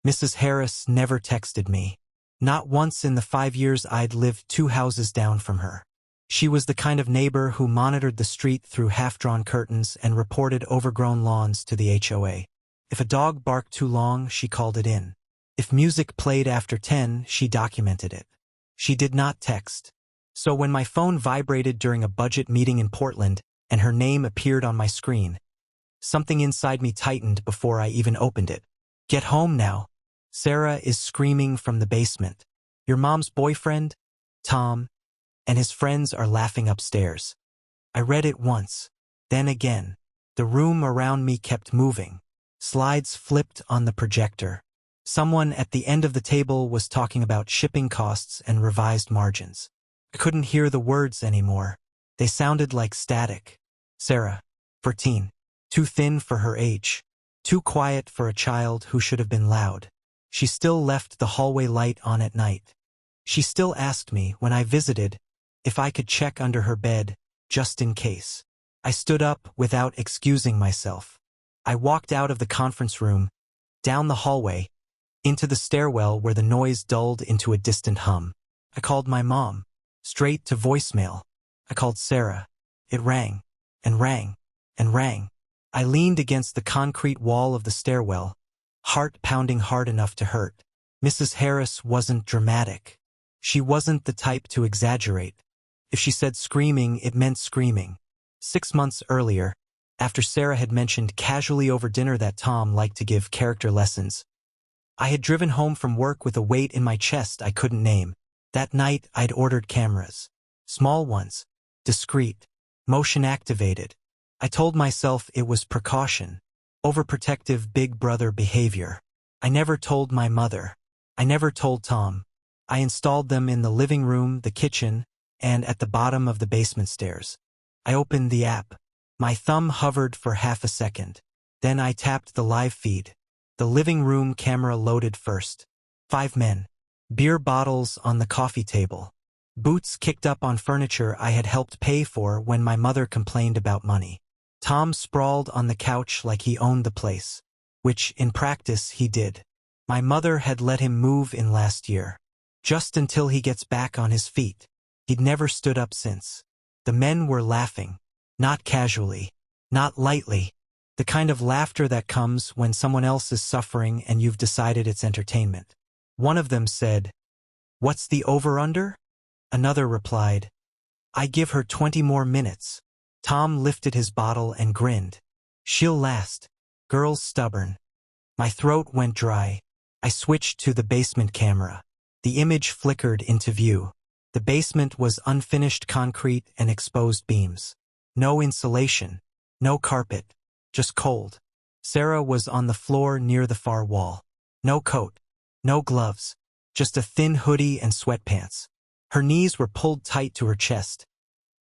Mrs. Harris never texted me. Not once in the 5 years I'd lived 2 houses down from her. She was the kind of neighbor who monitored the street through half-drawn curtains and reported overgrown lawns to the HOA. If a dog barked too long, she called it in. If music played after 10, she documented it. She did not text. So when my phone vibrated during a budget meeting in Portland and her name appeared on my screen, something inside me tightened before I even opened it. "Get home now. Sarah is screaming from the basement. Your mom's boyfriend, Tom, and his friends are laughing upstairs." I read it once, then again. The room around me kept moving. Slides flipped on the projector. Someone at the end of the table was talking about shipping costs and revised margins. I couldn't hear the words anymore. They sounded like static. Sarah, 14, too thin for her age, too quiet for a child who should have been loud. She still left the hallway light on at night. She still asked me, when I visited, if I could check under her bed, just in case. I stood up without excusing myself. I walked out of the conference room, down the hallway, into the stairwell where the noise dulled into a distant hum. I called my mom, straight to voicemail. I called Sarah. It rang, and rang, and rang. I leaned against the concrete wall of the stairwell, heart pounding hard enough to hurt. Mrs. Harris wasn't dramatic. She wasn't the type to exaggerate. If she said screaming, it meant screaming. 6 months earlier, after Sarah had mentioned casually over dinner that Tom liked to give character lessons, I had driven home from work with a weight in my chest I couldn't name. That night, I'd ordered cameras. Small ones, discreet, motion-activated. I told myself it was precaution, overprotective big brother behavior. I never told my mother. I never told Tom. I installed them in the living room, the kitchen, and at the bottom of the basement stairs. I opened the app. My thumb hovered for half a second. Then I tapped the live feed. The living room camera loaded first. 5 men. Beer bottles on the coffee table. Boots kicked up on furniture I had helped pay for when my mother complained about money. Tom sprawled on the couch like he owned the place, which, in practice, he did. My mother had let him move in last year. Just until he gets back on his feet. He'd never stood up since. The men were laughing. Not casually. Not lightly. The kind of laughter that comes when someone else is suffering and you've decided it's entertainment. One of them said, "What's the over-under?" Another replied, "I give her 20 more minutes." Tom lifted his bottle and grinned. "She'll last. Girl's stubborn." My throat went dry. I switched to the basement camera. The image flickered into view. The basement was unfinished concrete and exposed beams. No insulation. No carpet. Just cold. Sarah was on the floor near the far wall. No coat. No gloves. Just a thin hoodie and sweatpants. Her knees were pulled tight to her chest.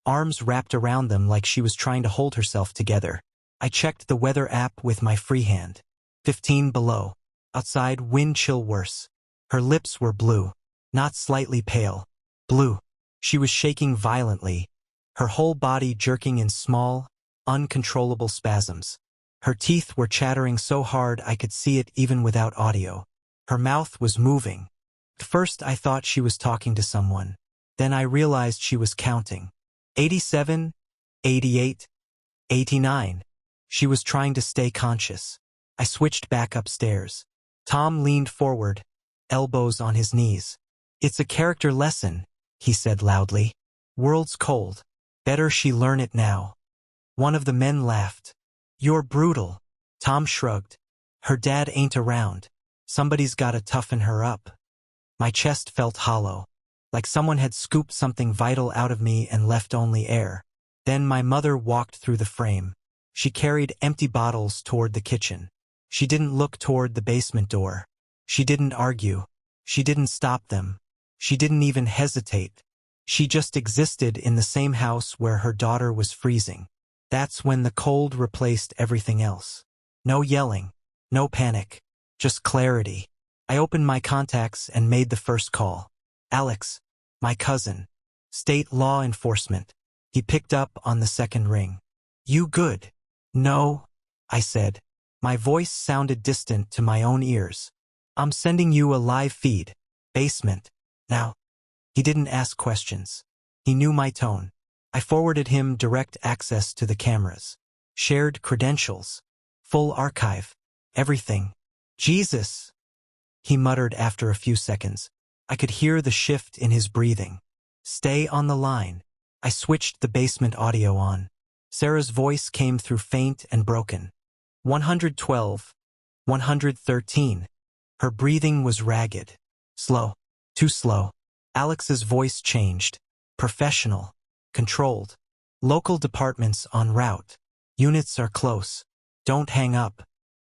Arms wrapped around them like she was trying to hold herself together. I checked the weather app with my free hand. 15 below. Outside, wind chill worse. Her lips were blue. Not slightly pale. Blue. She was shaking violently, her whole body jerking in small, uncontrollable spasms. Her teeth were chattering so hard I could see it even without audio. Her mouth was moving. At first I thought she was talking to someone. Then I realized she was counting. 87, 88, 89. She was trying to stay conscious. I switched back upstairs. Tom leaned forward, elbows on his knees. "It's a character lesson," he said loudly. "World's cold. Better she learn it now." One of the men laughed. "You're brutal." Tom shrugged. "Her dad ain't around. Somebody's gotta toughen her up." My chest felt hollow, like someone had scooped something vital out of me and left only air. Then my mother walked through the frame. She carried empty bottles toward the kitchen. She didn't look toward the basement door. She didn't argue. She didn't stop them. She didn't even hesitate. She just existed in the same house where her daughter was freezing. That's when the cold replaced everything else. No yelling. No panic. Just clarity. I opened my contacts and made the first call. "Alex, my cousin. State law enforcement." He picked up on the second ring. "You good?" "No," I said. My voice sounded distant to my own ears. I'm sending you a live feed. Basement. Now. He didn't ask questions. He knew my tone. I forwarded him direct access to the cameras. Shared credentials. Full archive. Everything. Jesus, he muttered after a few seconds. I could hear the shift in his breathing. Stay on the line. I switched the basement audio on. Sarah's voice came through faint and broken. 112. 113. Her breathing was ragged. Slow. Too slow. Alex's voice changed. Professional. Controlled. Local departments en route. Units are close. Don't hang up.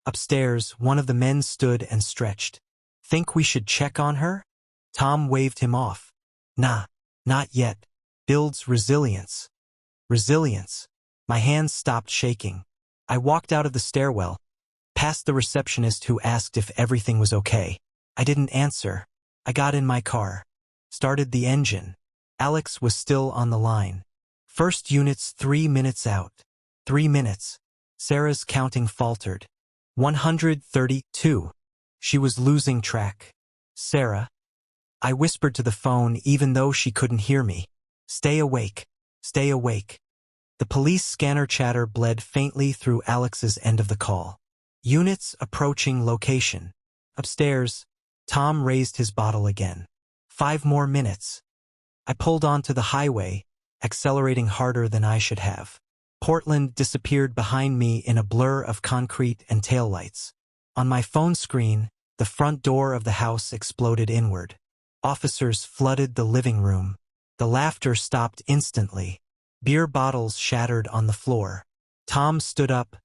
Upstairs, one of the men stood and stretched. Think we should check on her? Tom waved him off. Nah, not yet. Builds resilience. Resilience. My hands stopped shaking. I walked out of the stairwell, past the receptionist who asked if everything was okay. I didn't answer. I got in my car. Started the engine. Alex was still on the line. First unit's 3 minutes out. 3 minutes. Sarah's counting faltered. 132. She was losing track. Sarah. I whispered to the phone even though she couldn't hear me. Stay awake. Stay awake. The police scanner chatter bled faintly through Alex's end of the call. Units approaching location. Upstairs, Tom raised his bottle again. 5 more minutes. I pulled onto the highway, accelerating harder than I should have. Portland disappeared behind me in a blur of concrete and taillights. On my phone screen, the front door of the house exploded inward. Officers flooded the living room. The laughter stopped instantly. Beer bottles shattered on the floor. Tom stood up,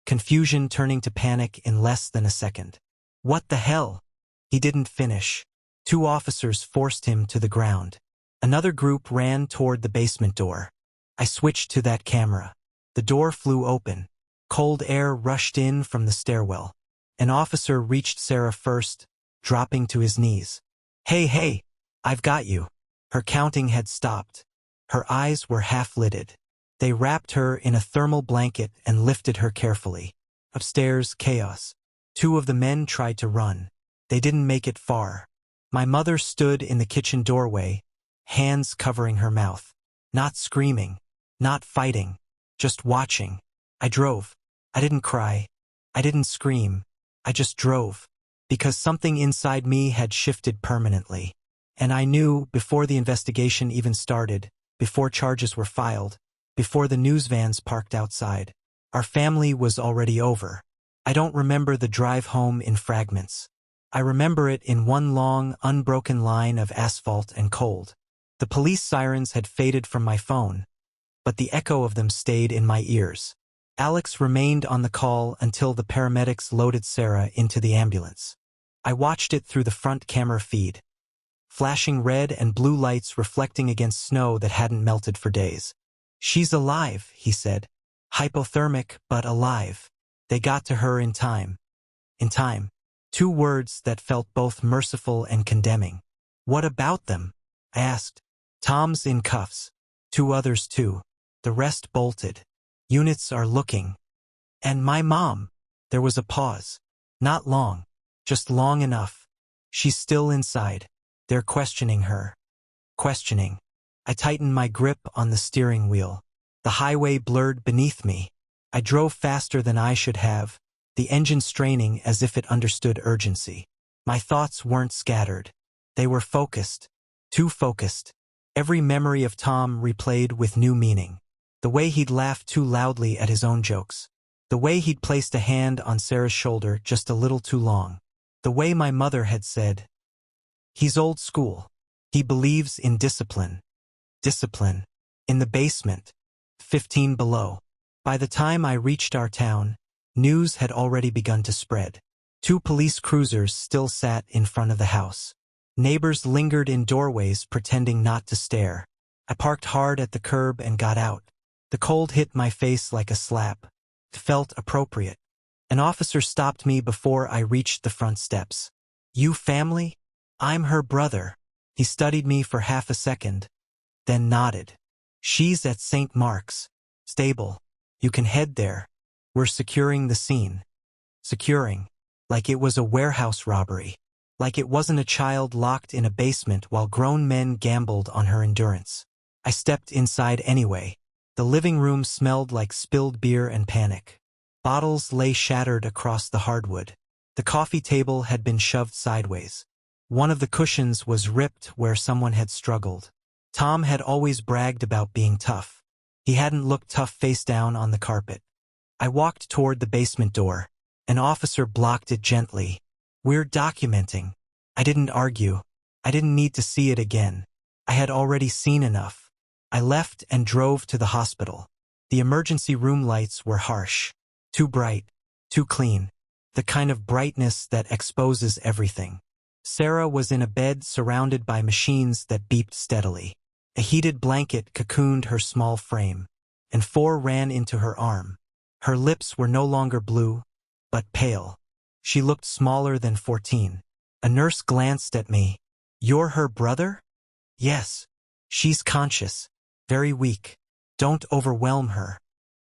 confusion turning to panic in less than a second. What the hell? He didn't finish. 2 officers forced him to the ground. Another group ran toward the basement door. I switched to that camera. The door flew open. Cold air rushed in from the stairwell. An officer reached Sarah first, dropping to his knees. Hey, I've got you. Her counting had stopped. Her eyes were half-lidded. They wrapped her in a thermal blanket and lifted her carefully. Upstairs, chaos. 2 of the men tried to run. They didn't make it far. My mother stood in the kitchen doorway, hands covering her mouth. Not screaming, not fighting, just watching. I drove. I didn't cry. I didn't scream. I just drove. Because something inside me had shifted permanently. And I knew, before the investigation even started, before charges were filed, before the news vans parked outside, our family was already over. I don't remember the drive home in fragments. I remember it in one long, unbroken line of asphalt and cold. The police sirens had faded from my phone, but the echo of them stayed in my ears. Alex remained on the call until the paramedics loaded Sarah into the ambulance. I watched it through the front camera feed. Flashing red and blue lights reflecting against snow that hadn't melted for days. She's alive, he said. Hypothermic, but alive. They got to her in time. In time. 2 words that felt both merciful and condemning. What about them? I asked. Tom's in cuffs. 2 others too. The rest bolted. Units are looking. And my mom. There was a pause. Not long. Just long enough. She's still inside. They're questioning her. Questioning. I tightened my grip on the steering wheel. The highway blurred beneath me. I drove faster than I should have, the engine straining as if it understood urgency. My thoughts weren't scattered. They were focused. Too focused. Every memory of Tom replayed with new meaning. The way he'd laughed too loudly at his own jokes. The way he'd placed a hand on Sarah's shoulder just a little too long. The way my mother had said, "He's old school. He believes in discipline." Discipline. In the basement. 15 below. By the time I reached our town, news had already begun to spread. 2 police cruisers still sat in front of the house. Neighbors lingered in doorways pretending not to stare. I parked hard at the curb and got out. The cold hit my face like a slap. It felt appropriate. An officer stopped me before I reached the front steps. "You family?" "I'm her brother." He studied me for half a second, then nodded. "She's at St. Mark's. Stable. You can head there. We're securing the scene." Securing. Like it was a warehouse robbery. like it wasn't a child locked in a basement while grown men gambled on her endurance. I stepped inside anyway. The living room smelled like spilled beer and panic. Bottles lay shattered across the hardwood. The coffee table had been shoved sideways. One of the cushions was ripped where someone had struggled. Tom had always bragged about being tough. He hadn't looked tough face down on the carpet. I walked toward the basement door. An officer blocked it gently. "We're documenting." I didn't argue. I didn't need to see it again. I had already seen enough. I left and drove to the hospital. The emergency room lights were harsh. Too bright. Too clean. The kind of brightness that exposes everything. Sarah was in a bed surrounded by machines that beeped steadily. A heated blanket cocooned her small frame, and 4 ran into her arm. Her lips were no longer blue, but pale. She looked smaller than 14. A nurse glanced at me. "You're her brother?" "Yes. She's conscious. Very weak. Don't overwhelm her."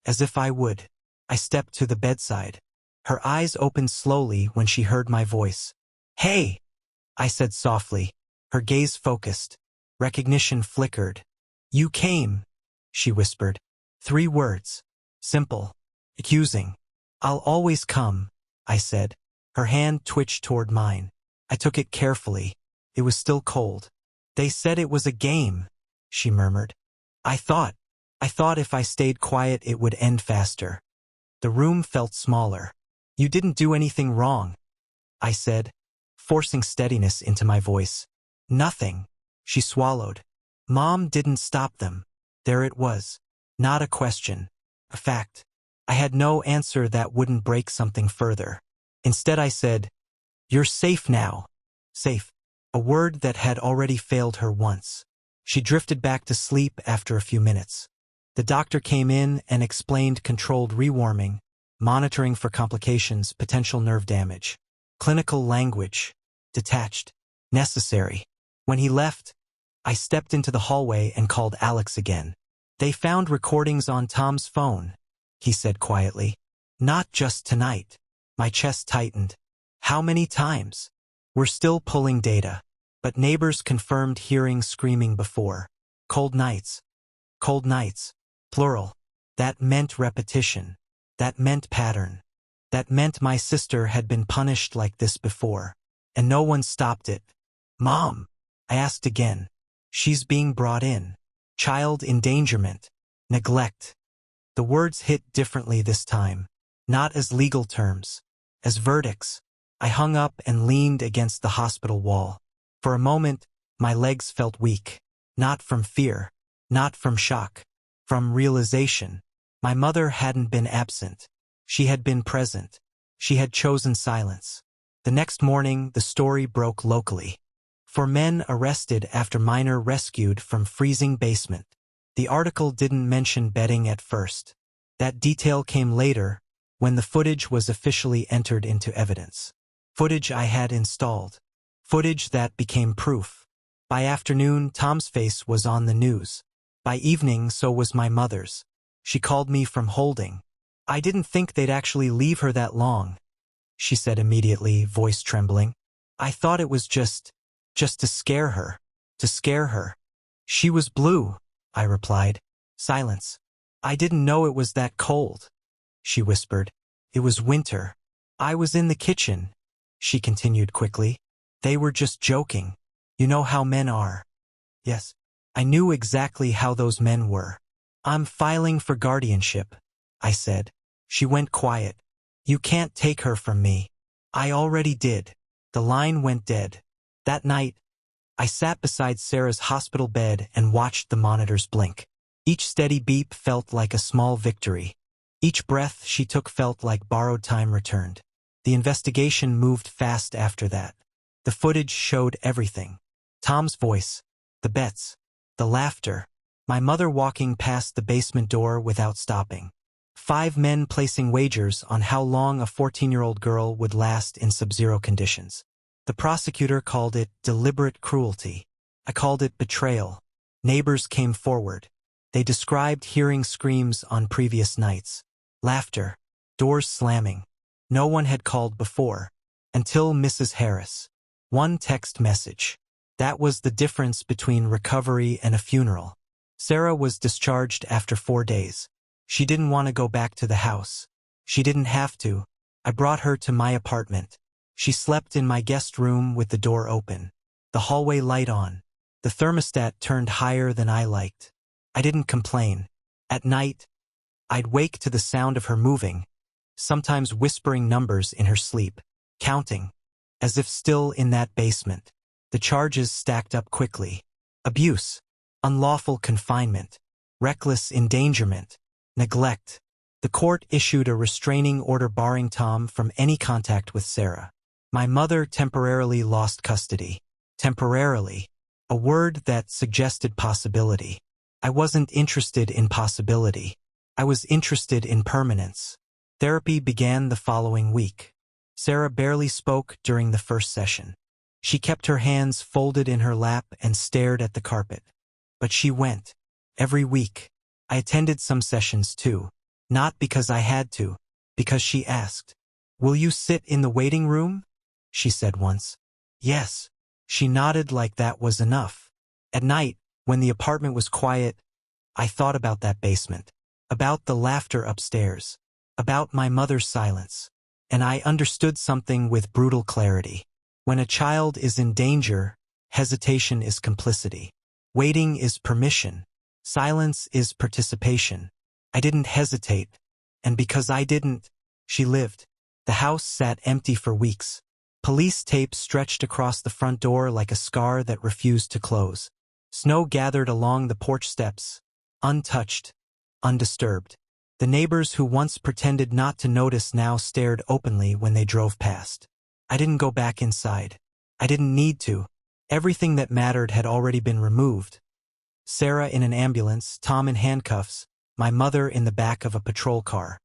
As if I would. I stepped to the bedside. Her eyes opened slowly when she heard my voice. "Hey!" I said softly. Her gaze focused. Recognition flickered. "You came," she whispered. 3 words. Simple. Accusing. "I'll always come," I said. Her hand twitched toward mine. I took it carefully. It was still cold. "They said it was a game," she murmured. I thought if I stayed quiet it would end faster." The room felt smaller. "You didn't do anything wrong," I said, forcing steadiness into my voice. "Nothing." She swallowed. "Mom didn't stop them." There it was. Not a question. A fact. I had no answer that wouldn't break something further. Instead I said, "You're safe now." Safe. A word that had already failed her once. She drifted back to sleep after a few minutes. The doctor came in and explained controlled rewarming, monitoring for complications, potential nerve damage. Clinical language. Detached. Necessary. When he left, I stepped into the hallway and called Alex again. "They found recordings on Tom's phone," he said quietly. "Not just tonight." My chest tightened. "How many times?" "We're still pulling data. But neighbors confirmed hearing screaming before. Cold nights. Cold nights. Plural. That meant repetition. That meant pattern. That meant my sister had been punished like this before. And no one stopped it. "Mom," I asked again. "She's being brought in. Child endangerment. Neglect." The words hit differently this time. Not as legal terms. As verdicts. I hung up and leaned against the hospital wall. For a moment, my legs felt weak. Not from fear. Not from shock. From realization. My mother hadn't been absent. She had been present. She had chosen silence. The next morning, the story broke locally. 4 men arrested after minor rescued from freezing basement. The article didn't mention bedding at first. That detail came later, when the footage was officially entered into evidence. Footage I had installed. Footage that became proof. By afternoon, Tom's face was on the news. By evening, so was my mother's. She called me from holding. "I didn't think they'd actually leave her that long," she said immediately, voice trembling. "I thought it was just to scare her. To scare her." "She was blue," I replied. Silence. "I didn't know it was that cold," she whispered. "It was winter. I was in the kitchen," she continued quickly. "They were just joking. You know how men are." Yes, I knew exactly how those men were. "I'm filing for guardianship," I said. She went quiet. "You can't take her from me." "I already did." The line went dead. That night, I sat beside Sarah's hospital bed and watched the monitors blink. Each steady beep felt like a small victory. Each breath she took felt like borrowed time returned. The investigation moved fast after that. The footage showed everything. Tom's voice, the bets, the laughter, my mother walking past the basement door without stopping. 5 men placing wagers on how long a 14-year-old girl would last in sub-zero conditions. The prosecutor called it deliberate cruelty. I called it betrayal. Neighbors came forward. They described hearing screams on previous nights. Laughter. Doors slamming. No one had called before. Until Mrs. Harris. One text message. That was the difference between recovery and a funeral. Sarah was discharged after 4 days. She didn't want to go back to the house. She didn't have to. I brought her to my apartment. She slept in my guest room with the door open. The hallway light on. The thermostat turned higher than I liked. I didn't complain. At night, I'd wake to the sound of her moving, sometimes whispering numbers in her sleep, counting, as if still in that basement. The charges stacked up quickly. Abuse, unlawful confinement, reckless endangerment, neglect. The court issued a restraining order barring Tom from any contact with Sarah. My mother temporarily lost custody. Temporarily, a word that suggested possibility. I wasn't interested in possibility. I was interested in permanence. Therapy began the following week. Sarah barely spoke during the first session. She kept her hands folded in her lap and stared at the carpet. But she went. Every week. I attended some sessions too. Not because I had to, because she asked. "Will you sit in the waiting room?" she said once. Yes. She nodded like that was enough. At night, when the apartment was quiet, I thought about that basement, about the laughter upstairs, about my mother's silence. And I understood something with brutal clarity. When a child is in danger, hesitation is complicity. Waiting is permission. Silence is participation. I didn't hesitate, and because I didn't, she lived. The house sat empty for weeks. Police tape stretched across the front door like a scar that refused to close. Snow gathered along the porch steps, untouched, undisturbed. The neighbors who once pretended not to notice now stared openly when they drove past. I didn't go back inside. I didn't need to. Everything that mattered had already been removed. Sarah in an ambulance, Tom in handcuffs, my mother in the back of a patrol car,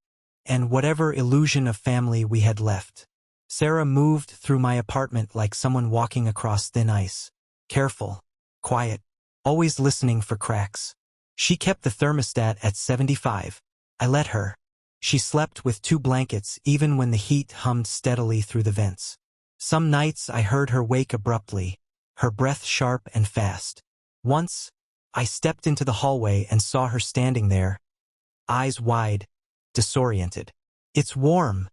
and whatever illusion of family we had left. Sarah moved through my apartment like someone walking across thin ice. Careful, quiet, always listening for cracks. She kept the thermostat at 75. I let her. She slept with 2 blankets even when the heat hummed steadily through the vents. Some nights I heard her wake abruptly, her breath sharp and fast. Once, I stepped into the hallway and saw her standing there, eyes wide, disoriented. "It's warm,"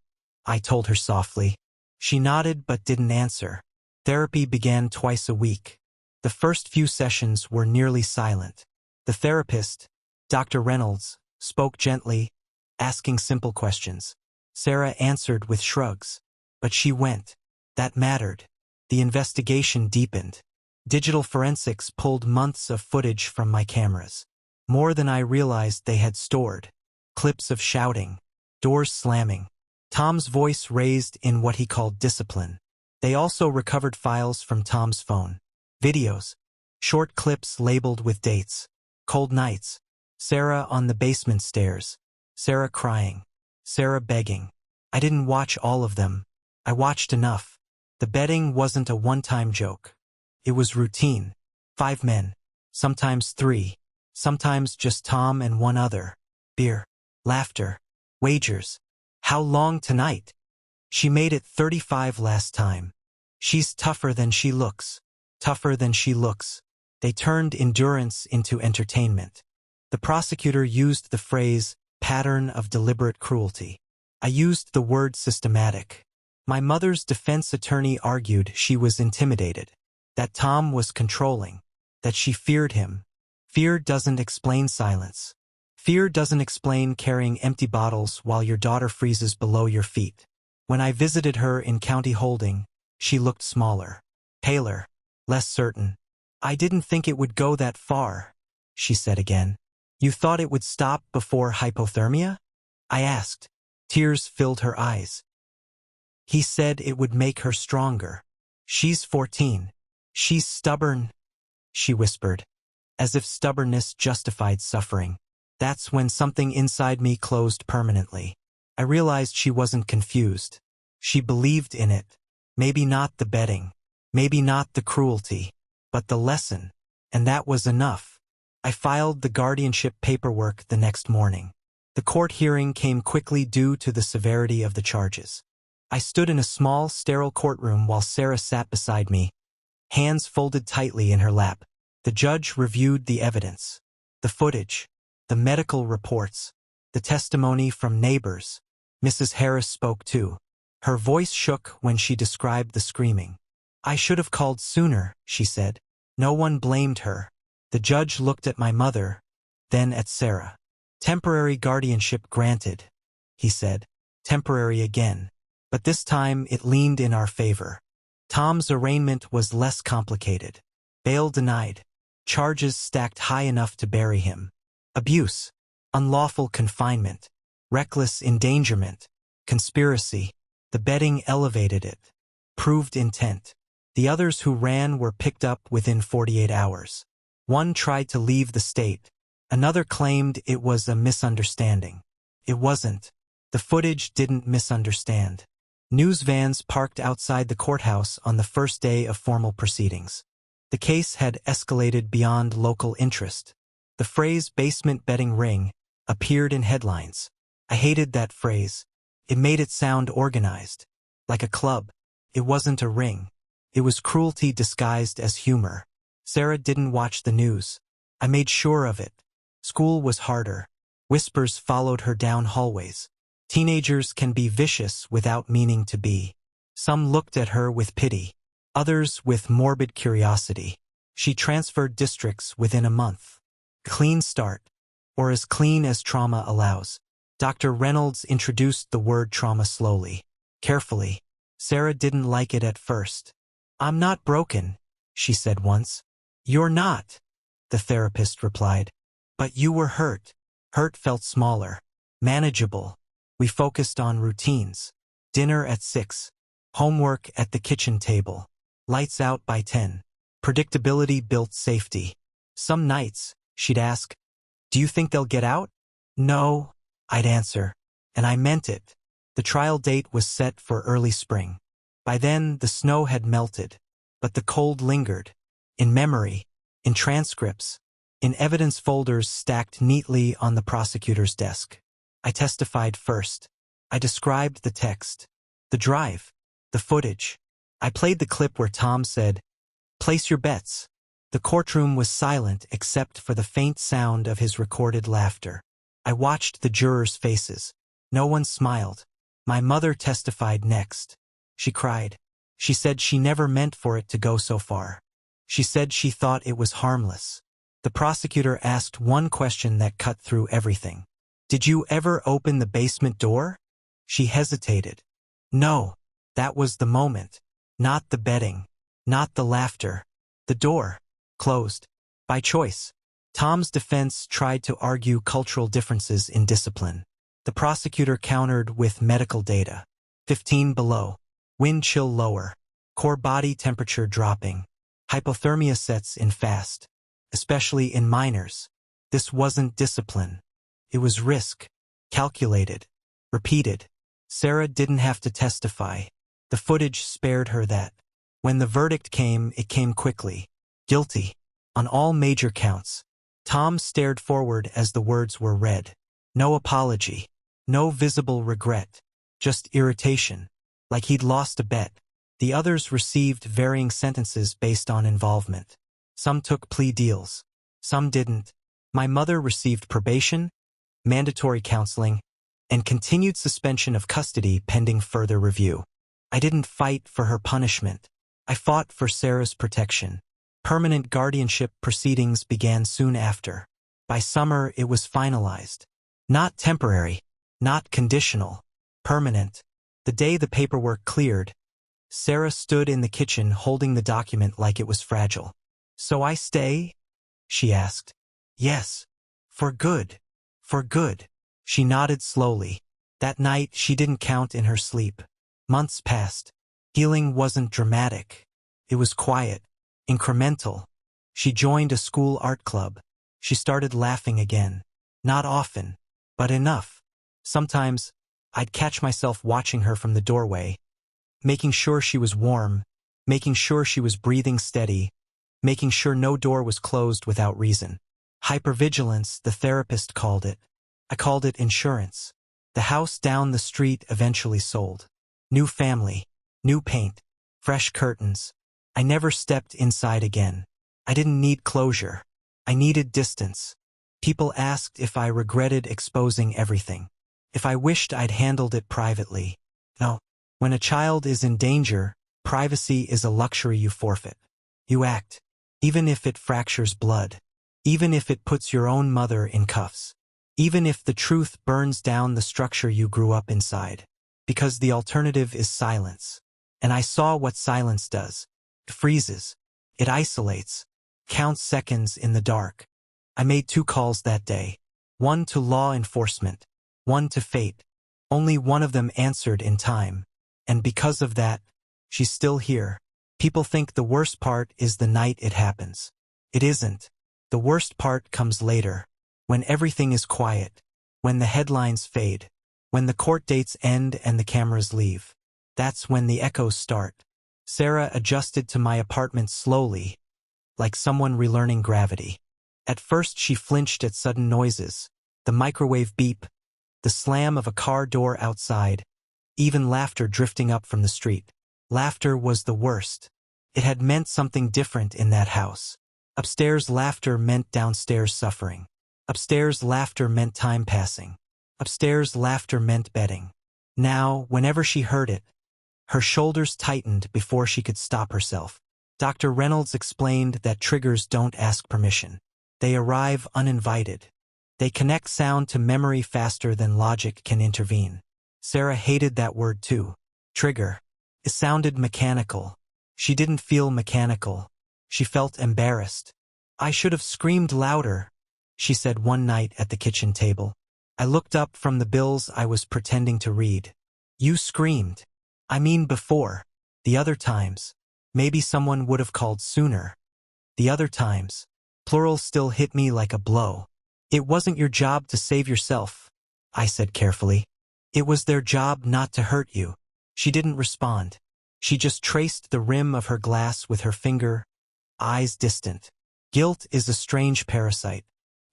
I told her softly. She nodded but didn't answer. Therapy began twice a week. The first few sessions were nearly silent. The therapist, Dr. Reynolds, spoke gently, asking simple questions. Sarah answered with shrugs. But she went. That mattered. The investigation deepened. Digital forensics pulled months of footage from my cameras. More than I realized they had stored. Clips of shouting, doors slamming, Tom's voice raised in what he called discipline. They also recovered files from Tom's phone. Videos, short clips labeled with dates. Cold nights. Sarah on the basement stairs. Sarah crying. Sarah begging. I didn't watch all of them. I watched enough. The bedding wasn't a one-time joke. It was routine. 5 men. Sometimes 3. Sometimes just Tom and one other. Beer. Laughter. Wagers. How long tonight? She made it 35 last time. She's tougher than she looks. Tougher than she looks. They turned endurance into entertainment. The prosecutor used the phrase, pattern of deliberate cruelty. I used the word systematic. My mother's defense attorney argued she was intimidated, that Tom was controlling, that she feared him. Fear doesn't explain silence. Fear doesn't explain carrying empty bottles while your daughter freezes below your feet. When I visited her in County Holding, she looked smaller, paler, less certain. I didn't think it would go that far, she said again. You thought it would stop before hypothermia? I asked. Tears filled her eyes. He said it would make her stronger. She's 14. She's stubborn, she whispered, as if stubbornness justified suffering. That's when something inside me closed permanently. I realized she wasn't confused. She believed in it. Maybe not the bedding, maybe not the cruelty, but the lesson. And that was enough. I filed the guardianship paperwork the next morning. The court hearing came quickly due to the severity of the charges. I stood in a small, sterile courtroom while Sarah sat beside me, hands folded tightly in her lap. The judge reviewed the evidence, the footage, the medical reports, the testimony from neighbors. Mrs. Harris spoke too. Her voice shook when she described the screaming. I should have called sooner, she said. No one blamed her. The judge looked at my mother, then at Sarah. Temporary guardianship granted, he said. Temporary again. But this time it leaned in our favor. Tom's arraignment was less complicated. Bail denied. Charges stacked high enough to bury him. Abuse, unlawful confinement, reckless endangerment, conspiracy. The betting elevated it. Proved intent. The others who ran were picked up within 48 hours. One tried to leave the state. Another claimed it was a misunderstanding. It wasn't. The footage didn't misunderstand. News vans parked outside the courthouse on the first day of formal proceedings. The case had escalated beyond local interest. The phrase basement betting ring appeared in headlines. I hated that phrase. It made it sound organized. Like a club. It wasn't a ring. It was cruelty disguised as humor. Sarah didn't watch the news. I made sure of it. School was harder. Whispers followed her down hallways. Teenagers can be vicious without meaning to be. Some looked at her with pity. Others with morbid curiosity. She transferred districts within a month. Clean start. Or as clean as trauma allows. Dr. Reynolds introduced the word trauma slowly. Carefully. Sarah didn't like it at first. I'm not broken, she said once. You're not, the therapist replied. But you were hurt. Hurt felt smaller. Manageable. We focused on routines. Dinner at 6. Homework at the kitchen table. Lights out by 10. Predictability built safety. Some nights, she'd ask, do you think they'll get out? No, I'd answer. And I meant it. The trial date was set for early spring. By then, the snow had melted. But the cold lingered. In memory, in transcripts, in evidence folders stacked neatly on the prosecutor's desk. I testified first. I described the text, the drive, the footage. I played the clip where Tom said, "Place your bets." The courtroom was silent except for the faint sound of his recorded laughter. I watched the jurors' faces. No one smiled. My mother testified next. She cried. She said she never meant for it to go so far. She said she thought it was harmless. The prosecutor asked one question that cut through everything. Did you ever open the basement door? She hesitated. No, that was the moment. Not the betting. Not the laughter. The door. Closed. By choice. Tom's defense tried to argue cultural differences in discipline. The prosecutor countered with medical data. 15 below. Wind chill lower. Core body temperature dropping. Hypothermia sets in fast. Especially in minors. This wasn't discipline. It was risk. Calculated. Repeated. Sarah didn't have to testify. The footage spared her that. When the verdict came, it came quickly. Guilty. On all major counts. Tom stared forward as the words were read. No apology. No visible regret. Just irritation. Like he'd lost a bet. The others received varying sentences based on involvement. Some took plea deals. Some didn't. My mother received probation, mandatory counseling, and continued suspension of custody pending further review. I didn't fight for her punishment. I fought for Sarah's protection. Permanent guardianship proceedings began soon after. By summer, it was finalized. Not temporary, not conditional, permanent. The day the paperwork cleared, Sarah stood in the kitchen holding the document like it was fragile. So I stay? She asked. Yes. For good. For good. She nodded slowly. That night, she didn't count in her sleep. Months passed. Healing wasn't dramatic. It was quiet. Incremental. She joined a school art club. She started laughing again. Not often, but enough. Sometimes, I'd catch myself watching her from the doorway, making sure she was warm, making sure she was breathing steady, making sure no door was closed without reason. Hypervigilance, the therapist called it. I called it insurance. The house down the street eventually sold. New family, new paint, fresh curtains. I never stepped inside again. I didn't need closure. I needed distance. People asked if I regretted exposing everything, if I wished I'd handled it privately. No. When a child is in danger, privacy is a luxury you forfeit. You act, even if it fractures blood, even if it puts your own mother in cuffs, even if the truth burns down the structure you grew up inside. Because the alternative is silence. And I saw what silence does. It freezes. It isolates. Counts seconds in the dark. I made 2 calls that day. One to law enforcement. One to fate. Only one of them answered in time. And because of that, she's still here. People think the worst part is the night it happens. It isn't. The worst part comes later. When everything is quiet. When the headlines fade. When the court dates end and the cameras leave. That's when the echoes start. Sarah adjusted to my apartment slowly, like someone relearning gravity. At first she flinched at sudden noises, the microwave beep, the slam of a car door outside, even laughter drifting up from the street. Laughter was the worst. It had meant something different in that house. Upstairs laughter meant downstairs suffering. Upstairs laughter meant time passing. Upstairs laughter meant bedding. Now, whenever she heard it, her shoulders tightened before she could stop herself. Dr. Reynolds explained that triggers don't ask permission. They arrive uninvited. They connect sound to memory faster than logic can intervene. Sarah hated that word too. Trigger. It sounded mechanical. She didn't feel mechanical. She felt embarrassed. I should have screamed louder, she said one night at the kitchen table. I looked up from the bills I was pretending to read. You screamed. I mean before. The other times. Maybe someone would have called sooner. The other times. Plural still hit me like a blow. It wasn't your job to save yourself, I said carefully. It was their job not to hurt you. She didn't respond. She just traced the rim of her glass with her finger, eyes distant. Guilt is a strange parasite.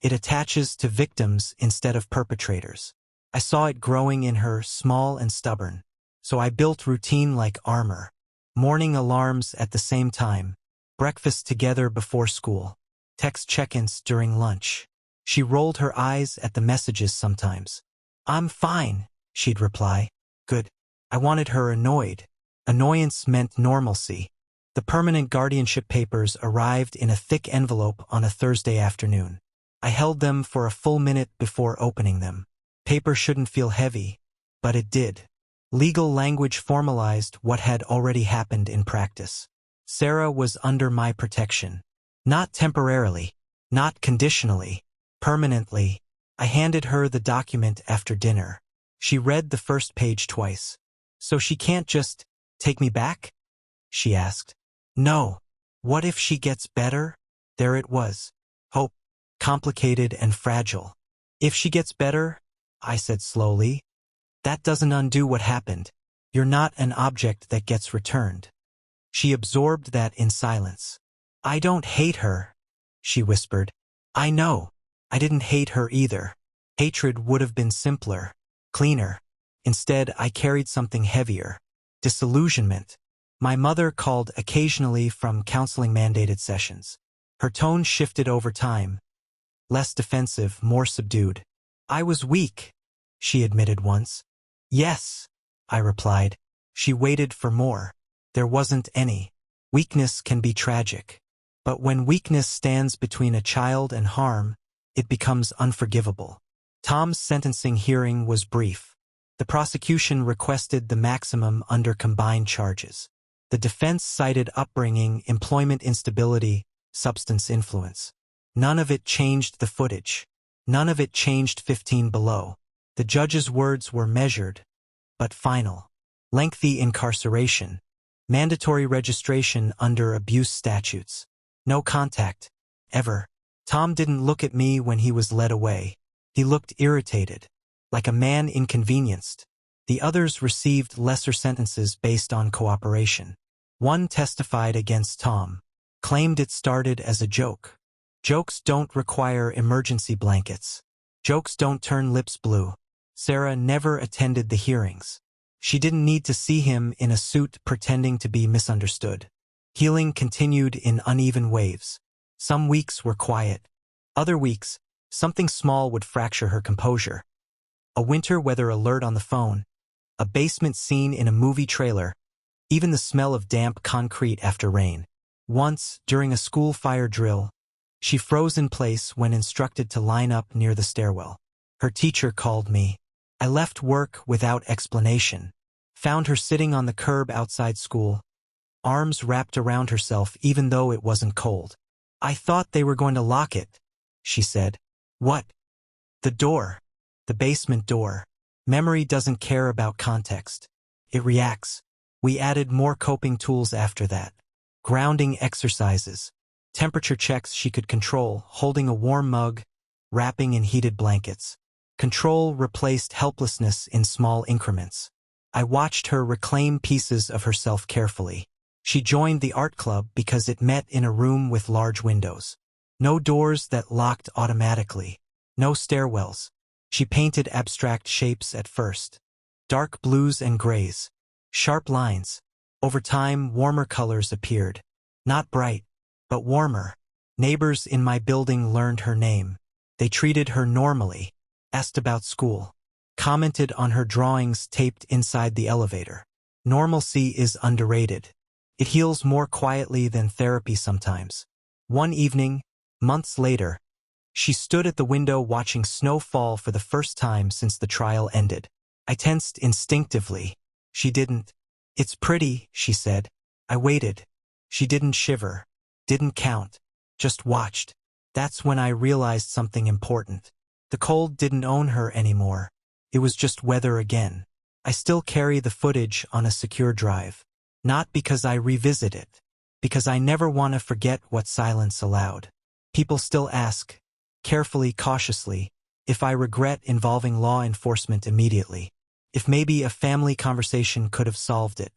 It attaches to victims instead of perpetrators. I saw it growing in her, small and stubborn. So I built routine like armor. Morning alarms at the same time. Breakfast together before school. Text check-ins during lunch. She rolled her eyes at the messages sometimes. I'm fine, she'd reply. Good. I wanted her annoyed. Annoyance meant normalcy. The permanent guardianship papers arrived in a thick envelope on a Thursday afternoon. I held them for a full minute before opening them. Paper shouldn't feel heavy, but it did. Legal language formalized what had already happened in practice. Sarah was under my protection. Not temporarily, not conditionally, permanently. I handed her the document after dinner. She read the first page twice. So she can't just take me back? She asked. No. What if she gets better? There it was. Hope. Complicated and fragile. If she gets better, I said slowly, that doesn't undo what happened. You're not an object that gets returned. She absorbed that in silence. I don't hate her, she whispered. I know. I didn't hate her either. Hatred would have been simpler, cleaner. Instead, I carried something heavier. Disillusionment. My mother called occasionally from counseling-mandated sessions. Her tone shifted over time. Less defensive, more subdued. I was weak, she admitted once. Yes, I replied. She waited for more. There wasn't any. Weakness can be tragic. But when weakness stands between a child and harm, it becomes unforgivable. Tom's sentencing hearing was brief. The prosecution requested the maximum under combined charges. The defense cited upbringing, employment instability, substance influence. None of it changed the footage. None of it changed 15 below. The judge's words were measured, but final. Lengthy incarceration. Mandatory registration under abuse statutes. No contact. Ever. Tom didn't look at me when he was led away. He looked irritated. Like a man inconvenienced. The others received lesser sentences based on cooperation. One testified against Tom. Claimed it started as a joke. Jokes don't require emergency blankets. Jokes don't turn lips blue. Sarah never attended the hearings. She didn't need to see him in a suit pretending to be misunderstood. Healing continued in uneven waves. Some weeks were quiet. Other weeks, something small would fracture her composure. A winter weather alert on the phone, a basement scene in a movie trailer, even the smell of damp concrete after rain. Once, during a school fire drill, she froze in place when instructed to line up near the stairwell. Her teacher called me. I left work without explanation. Found her sitting on the curb outside school, arms wrapped around herself even though it wasn't cold. "I thought they were going to lock it," she said. "What?" "The door. The basement door." Memory doesn't care about context. It reacts. We added more coping tools after that. Grounding exercises. Temperature checks she could control, holding a warm mug, wrapping in heated blankets. Control replaced helplessness in small increments. I watched her reclaim pieces of herself carefully. She joined the art club because it met in a room with large windows. No doors that locked automatically. No stairwells. She painted abstract shapes at first. Dark blues and grays. Sharp lines. Over time, warmer colors appeared. Not bright, but warmer. Neighbors in my building learned her name. They treated her normally, asked about school, commented on her drawings taped inside the elevator. Normalcy is underrated. It heals more quietly than therapy sometimes. One evening, months later, she stood at the window watching snow fall for the first time since the trial ended. I tensed instinctively. She didn't. "It's pretty," she said. I waited. She didn't shiver, didn't count, just watched. That's when I realized something important. The cold didn't own her anymore. It was just weather again. I still carry the footage on a secure drive. Not because I revisit it, because I never want to forget what silence allowed. People still ask, carefully, cautiously, if I regret involving law enforcement immediately. If maybe a family conversation could have solved it.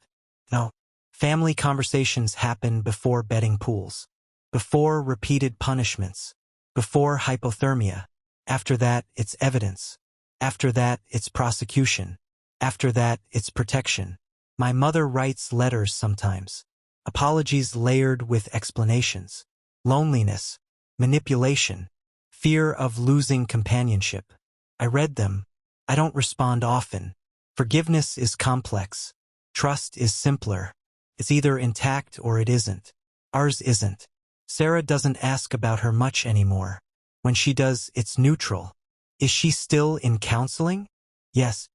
No. Family conversations happen before betting pools. Before repeated punishments. Before hypothermia. After that, it's evidence. After that, it's prosecution. After that, it's protection. My mother writes letters sometimes. Apologies layered with explanations. Loneliness. Manipulation. Fear of losing companionship. I read them. I don't respond often. Forgiveness is complex. Trust is simpler. It's either intact or it isn't. Ours isn't. Sarah doesn't ask about her much anymore. When she does, it's neutral. Is she still in counseling? Yes.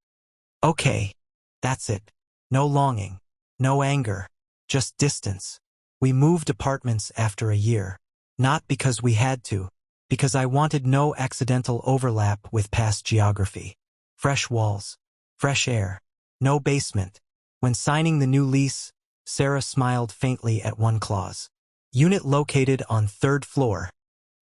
Okay. That's it. No longing. No anger. Just distance. We moved apartments after a year. Not because we had to. Because I wanted no accidental overlap with past geography. Fresh walls. Fresh air. No basement. When signing the new lease, Sarah smiled faintly at one clause. Unit located on 3rd floor.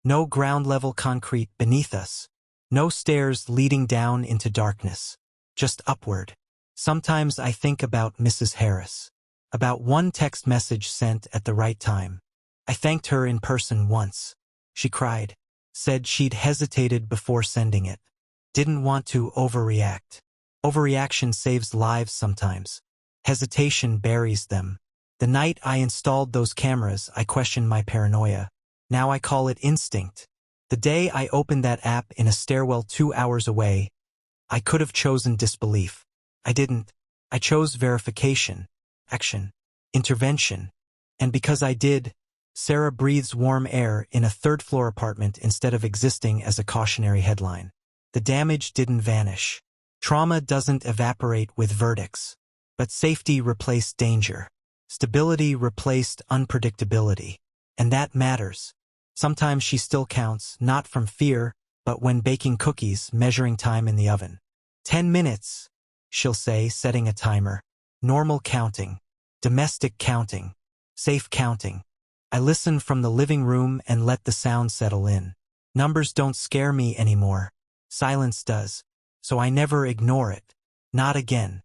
No ground-level concrete beneath us. No stairs leading down into darkness. Just upward. Sometimes I think about Mrs. Harris. About one text message sent at the right time. I thanked her in person once. She cried. Said she'd hesitated before sending it. Didn't want to overreact. Overreaction saves lives sometimes. Hesitation buries them. The night I installed those cameras, I questioned my paranoia. Now I call it instinct. The day I opened that app in a stairwell 2 hours away, I could have chosen disbelief. I didn't. I chose verification, action, intervention. And because I did, Sarah breathes warm air in a 3rd-floor apartment instead of existing as a cautionary headline. The damage didn't vanish. Trauma doesn't evaporate with verdicts. But safety replaced danger. Stability replaced unpredictability. And that matters. Sometimes she still counts, not from fear, but when baking cookies, measuring time in the oven. 10 minutes, she'll say, setting a timer. Normal counting. Domestic counting. Safe counting. I listen from the living room and let the sound settle in. Numbers don't scare me anymore. Silence does. So I never ignore it. Not again.